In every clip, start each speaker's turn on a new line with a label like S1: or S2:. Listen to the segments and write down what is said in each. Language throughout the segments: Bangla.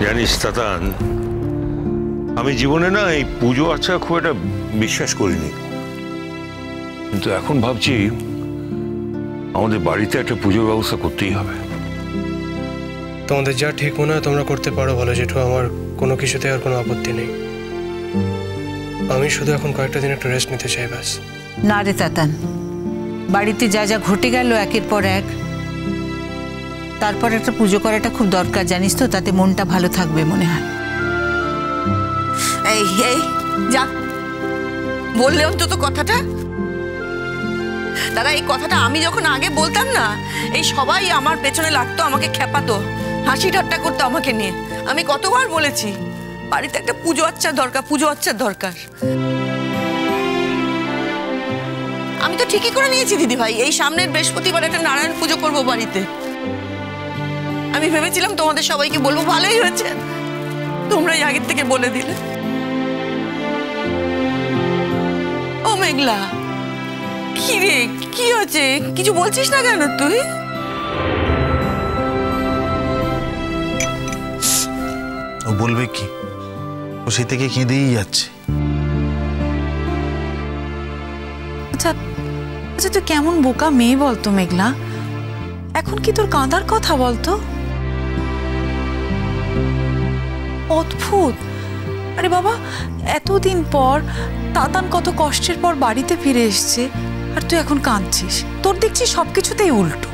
S1: জানিস তাতান, আমি জীবনে না এই পুজো আচ্ছা খুব একটা বিশ্বাস করিনি, কিন্তু এখন ভাবছি আমাদের বাড়িতে একটা পুজোর ব্যবস্থা করতেই হবে।
S2: তোমাদের যা ঠিক মনে হয় তোমরা করতে পারো বলো জেঠু, আমার কোনো কিছুতে আর কোনো আপত্তি নেই। আমি শুধু এখন কয়েকটা দিন একটু রেস্ট নিতে চাই ব্যাস।
S3: না রে তাতান, বাড়িতে যা যা ঘটে গেল একের পর এক, তারপর একটা পুজো করাটা খুব দরকার জানিস তো, তাতে মনটা ভালো থাকবে মনে হয়।
S4: এই এই যা বললে অন্তত কথাটা। দাদা এই কথাটা আমি যখন আগে বলতাম না, এই সবাই আমার পেছনে লাগতো, আমাকে খেপাতো, হাসি ঠাট্টা করতো আমাকে নিয়ে। আমি কতবার বলেছি বাড়িতে একটা পুজো আচ্চার দরকার, পুজো আচ্চার দরকার। আমি তো ঠিকই করে নিয়েছি দিদি ভাই, এই সামনের বৃহস্পতিবার একটা নারায়ণ পুজো করবো বাড়িতে। আমি ভেবেছিলাম তোমাদের সবাইকে বলবো, ভালোই হয়েছে তোমরাই আগের থেকে বলে দিলে। ও মেঘলা, কি রে, কি হয়েছে? কিছু বলছিস না কেন তুই?
S5: ও বলবে কি, ও সে থেকে কেঁদেই যাচ্ছে।
S6: আচ্ছা আচ্ছা, তুই কেমন বোকা মেয়ে বলতো মেঘলা, এখন কি তোর কাঁদার কথা বলতো? অদ্ভুত। আরে বাবা, এতদিন পর তাতান কত কষ্টের পর বাড়িতে ফিরে এসছে, আর তুই এখন কাঁদছিস। তোর দেখছি সবকিছুতেই উল্টো।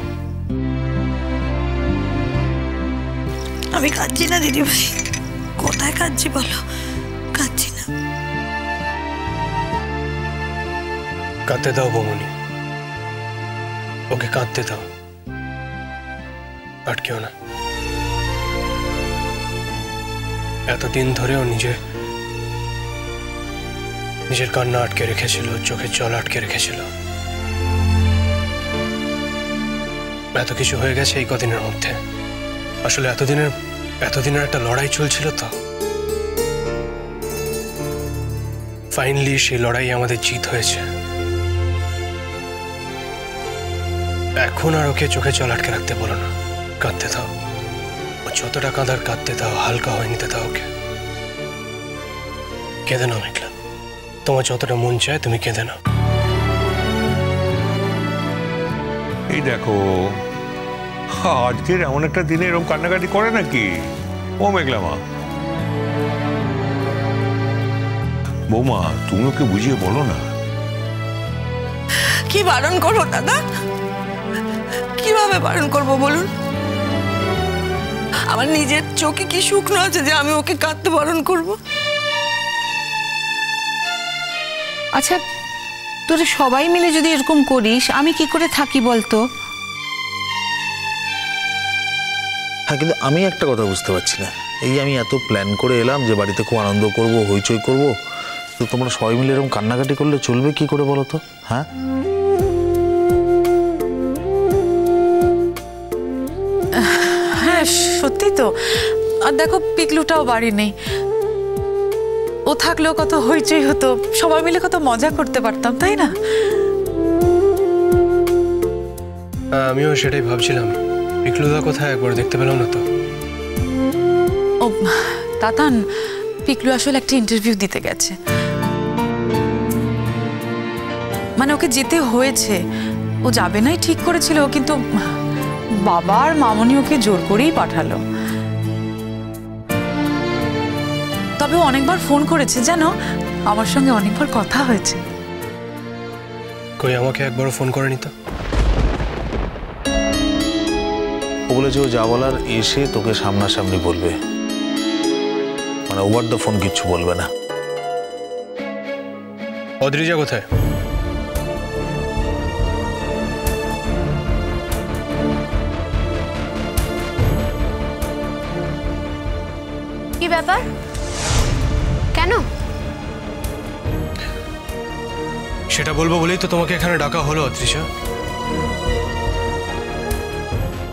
S4: আমি কাঁদছি না দিদি ভাই, কোথায় কাঁদছি বলো? কাঁদছি না।
S2: কাঁদতে দাও বৌমনি, ওকে কাঁদতে দাও, আটকেও না। এতদিন ধরেও নিজের কান্না আটকে রেখেছিল, চোখের জল আটকে রেখেছিল। এত কিছু হয়ে গেছে এই কদিনের মধ্যে। আসলে এতদিনের একটা লড়াই চলছিল, তো ফাইনালি সেই লড়াই আমাদের জিত হয়েছে। এখন আর ওকে চোখে জল আটকে রাখতে বলো না, কাঁদতে দাও। ও যতটা কাঁদার কাঁদতে দাও, হালকা হয়ে নিতে দাও ওকে। কেঁদে নাও মেঘলা, তোমার যতটা মন চায় তুমি কেঁদে নাও।
S1: এই দেখো, আজকের এমন একটা দিনে এরকম কান্নাকাটি করে নাকি ও মেঘলা মা? বৌমা, তুমি ওকে বুঝিয়ে বলো না।
S4: কি বারণ করবো দাদা, কিভাবে বারণ করবো বলুন? আমার নিজের চোখে কি শুকনো আছে যে আমি ওকে কাঁদতে বারণ করবো?
S3: আচ্ছা, তোরা সবাই মিলে যদি এরকম করিস, আমি কি করে থাকি বলতো?
S5: হ্যাঁ, কিন্তু আমি একটা কথা বুঝতে পারছি না, এই আমি এত প্ল্যান করে এলাম যে বাড়িতে খুব আনন্দ করব, হইচই করব, তো তোমরা সবাই মিলে এরকম কান্নাকাটি করলে চলবে কি করে বলো তো? হ্যাঁ,
S6: হ্যাঁ সত্যি তো। আর দেখো, পিকলুটাও বাড়ি নেই, ও থাকলেও কত হইচই হতো, সবাই মিলে কত মজা করতে পারতাম, তাই না?
S2: আমিও সেটাই ভাবছিলাম, পিকলুদা কোথায়, একবার দেখতে পেলাম না তো।
S6: ও তাতান, পিকলু আসলে একটা ইন্টারভিউ দিতে গেছে, মানে ওকে যেতে হয়েছে। ও যাবে নাই ঠিক করেছিল, কিন্তু বাবা আর মামনি ওকে জোর করেই পাঠালো। তবে ও অনেকবার ফোন করেছে জানো, আমার সঙ্গে অনেকবার কথা হয়েছে।
S2: কই আমাকে একবারও ফোন করেনি তো?
S5: ও বলেছে ও যা বলার এসে তোকে সামনাসামনি বলবে, মানে ওভার দ্য ফোন কিচ্ছু বলবে না।
S2: অদ্রিজা কোথায়?
S7: কি ব্যাপার, কেন?
S2: সেটা বলবো বলেই তো তোমাকে এখানে ডাকা হলো অদ্রিজা।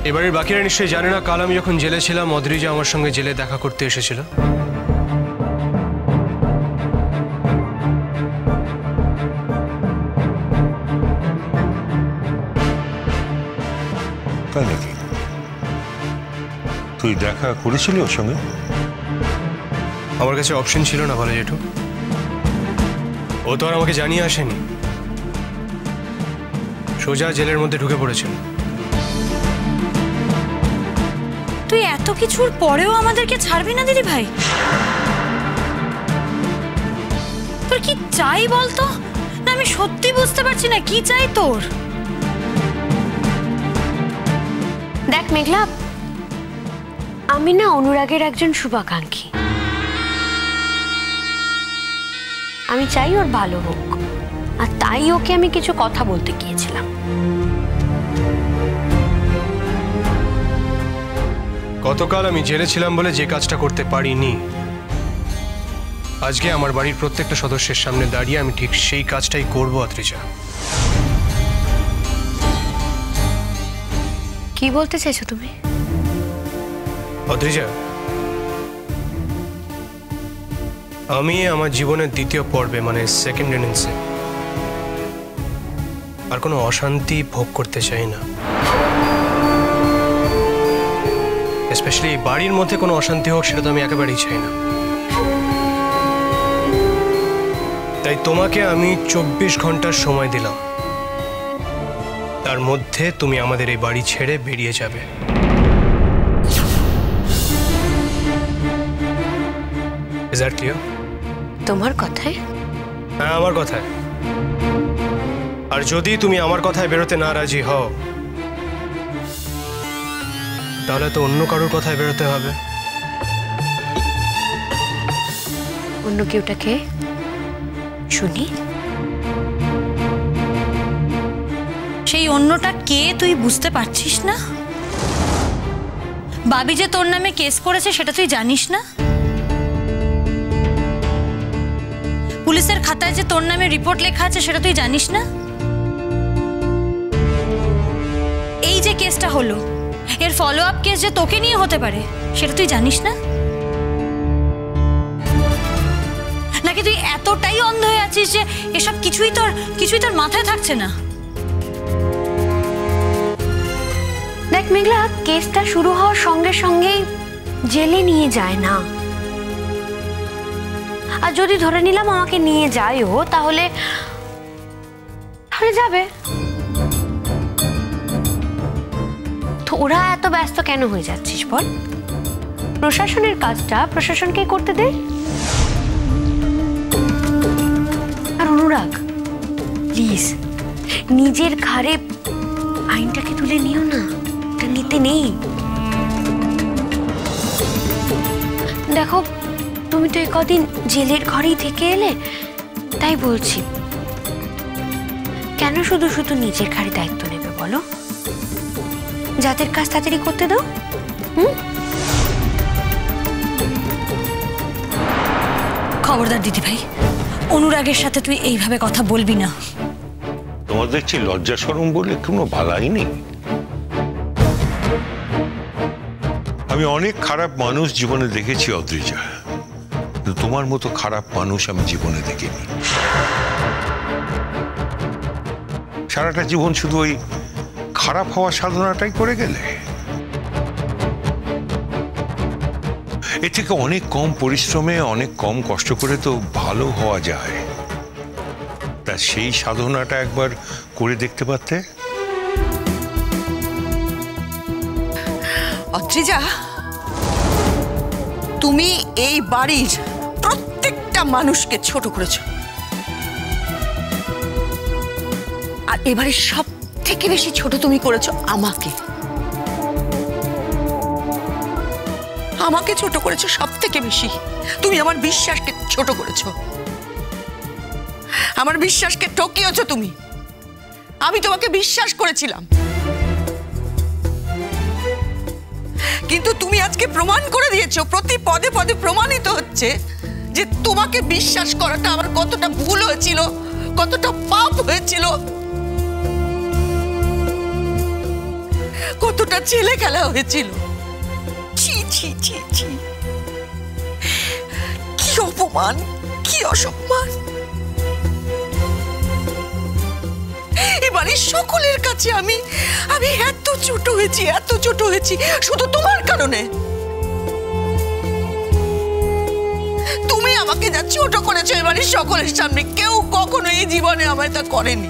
S2: এবারের বাকিরা নিশ্চয়ই জানে না, কাল আমি যখন জেলে ছিলাম অদ্রিজা আমার সঙ্গে জেলে দেখা করতে এসেছিল।
S1: তাই নাকি? তুই দেখ দেখা করেছিলি ওর সঙ্গে?
S2: আমার কাছে অপশন ছিল না বলো জেঠু। ও তো আর আমাকে জানিয়ে আসেনি, সোজা জেলের মধ্যে ঢুকে পড়েছিল।
S8: তুই এত কিছুর পরেও আমাদেরকে ছাড়বি না দিদি ভাই? তোর কি চাই বলতো? না আমি সত্যি বুঝতে পারছি না কি চাই তোর।
S7: দেখ মেঘলা, আমি না অনুরাগের একজন শুভাকাঙ্ক্ষী। আমি চাই ওর ভালো হোক, আর তাই ওকে আমি কিছু কথা বলতে গিয়েছিলাম।
S2: গতকাল আমি জেলে ছিলাম বলে যে কাজটা করতে পারিনি, আজকে আমার বাড়ির প্রত্যেকটা সদস্যের সামনে দাঁড়িয়ে আমি ঠিক সেই কাজটাই করবো। অদ্রিজা,
S7: কি বলতে চাইছো তুমি?
S2: অদ্রিজা, আমি আমার জীবনের দ্বিতীয় পর্বে মানে সেকেন্ড ইনিংসে আর কোনো অশান্তি ভোগ করতে চাই না। স্পেশালি বাড়ির মধ্যে কোনো অশান্তি হোক সেটা তো আমি একেবারেই চাই না। তাই তোমাকে আমি 24 ঘন্টার সময় দিলাম, তার মধ্যে তুমি আমাদের এই বাড়ি ছেড়ে বেরিয়ে যাবে। Is that clear?
S7: তোমার কথায়?
S2: হ্যাঁ, আমার কথায়। আর যদি তুমি আমার কথায় বেরোতে না রাজি হও, তাহলে তো অন্য কারোর কথায় বেরোতে হবে।
S7: অন্য কেউটাকে শুনি।
S8: সেই অন্যটা কে তুই বুঝতে পারছিস না? বাবি যে তোর নামে কেস করেছে সেটা তুই জানিস না? পুলিশের খাতায় যে তোর নামে রিপোর্ট লেখা আছে সেটা তুই জানিস না? এই যে কেসটা হলো, এর ফলো আপ কেস যে তোকে নিয়ে হতে পারে সেটা তুই জানিস না? নাকি তুই এতটাই অন্ধ হয়ে আছিস যে এসব কিছুই তোর মাথায় থাকছে না?
S7: দেখ মেঘলা, কেসটা শুরু হওয়ার সঙ্গে সঙ্গেই জেলে নিয়ে যায় না। আর যদি ধরে নিলাম আমাকে নিয়ে যায়ও, তাহলে যাবে। তো ওরা এত ব্যস্ত কেন হয়ে যাচ্ছিস বল? প্রশাসনের কাজটা প্রশাসনকে করতে দে। আর অনুরাগ, প্লিজ নিজের ঘাড়ে আইনটাকে তুলে নিও না, এটা নিতে নেই। দেখো, তুমি তো কদিন জেলের ঘরেই থেকে এলে, তাই বলছি, কেন শুধু শুধু নিজের ঘাড়ে দায়িত্ব নেবে বলো? যাদের কাজ তাড়াতাড়ি করতে দাও।
S8: খবরদার দিদি ভাই, অনুরাগের সাথে তুই এইভাবে কথা বলবি না।
S1: তোমার দেখছি লজ্জা শরম বলে কোনো ভালাই নেই। আমি অনেক খারাপ মানুষ জীবনে দেখেছি অদ্রিজা, কিন্তু তোমার মতো খারাপ মানুষ আমি জীবনে দেখিনি। সারাটা জীবন শুধু ওই খারাপ হওয়ার সাধনাটাই করে গেলে। এর থেকে অনেক কম পরিশ্রমে অনেক কম কষ্ট করে তো ভালো হওয়া যায়। তা সেই সাধনাটা একবার করে দেখতে পারতে।
S4: অদ্রিজা, তুমি এই বাড়ির প্রত্যেকটা মানুষকে ছোট করেছো, আর এবারে সব থেকে বেশি ছোট তুমি করেছো আমাকে। আমাকে ছোট করেছো সব থেকে বেশি। তুমি আমার বিশ্বাসকে ছোট করেছো, আমার বিশ্বাসকে ঠকিয়েছো তুমি। আমি তোমাকে বিশ্বাস করেছিলাম, কিন্তু তুমি আজকে প্রমাণ করে দিয়েছো, প্রতি পদে পদে প্রমাণিত হচ্ছে যে তোমাকে বিশ্বাস করাটা আমার কতটা ভুল হয়েছিল, কতটা পাপ হয়েছিল, কতটা ছেলে খেলা হয়েছিল। ছি ছি ছি ছি, কি অপমান, কি অসম্মান। এবারে সকলের কাছে আমি এত ছোট হয়েছি, এত ছোট হয়েছি শুধু তোমার কারণে। আমাকে যা ছোট করেছো এই বাড়ির সকলের সামনে, কেউ কখনো এই জীবনে আমায় তা করেনি।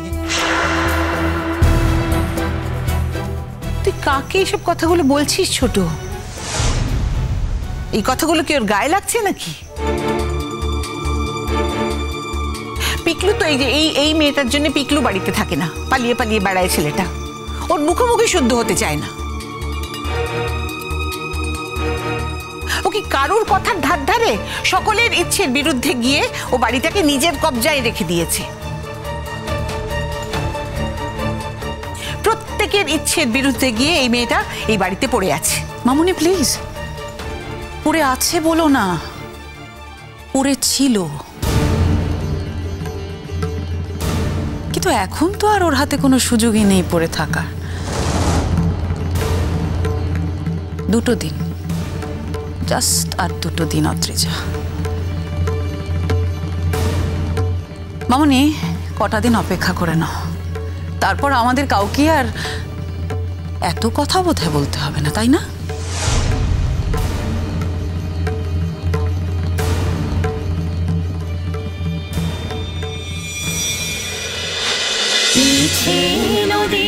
S3: তুই কাকে এসব কথাগুলো বলছিস ছোট? এই কথাগুলো কি ওর গায়ে লাগছে নাকি? পিকলু তো এই মেয়েটার জন্য পিকলু বাড়িতে থাকে না, পালিয়ে পালিয়ে বেড়ায় ছেলেটা। ওর মুখোমুখি শুদ্ধ হতে চায় না। ও কি কারোর কথার ধার ধারে? সকলের ইচ্ছের বিরুদ্ধে গিয়ে ও বাড়িটাকে নিজের কবজায় রেখে দিয়েছে। প্রত্যেকের ইচ্ছের বিরুদ্ধে গিয়ে এই মেয়েটা এই বাড়িতে পড়ে আছে।
S6: মামুনি প্লিজ, পড়ে আছে বলো না, পড়ে ছিল, কিন্তু এখন তো আর ওর হাতে কোনো সুযোগই নেই পড়ে থাকার। 2 দিন, জাস্ট আর 2 দিন অত্রিজা। মামুনি কটা দিন অপেক্ষা করে নাও, তারপর আমাদের কাউকে আর এত কথা বোধহয় বলতে হবে না, তাই না?
S9: নদী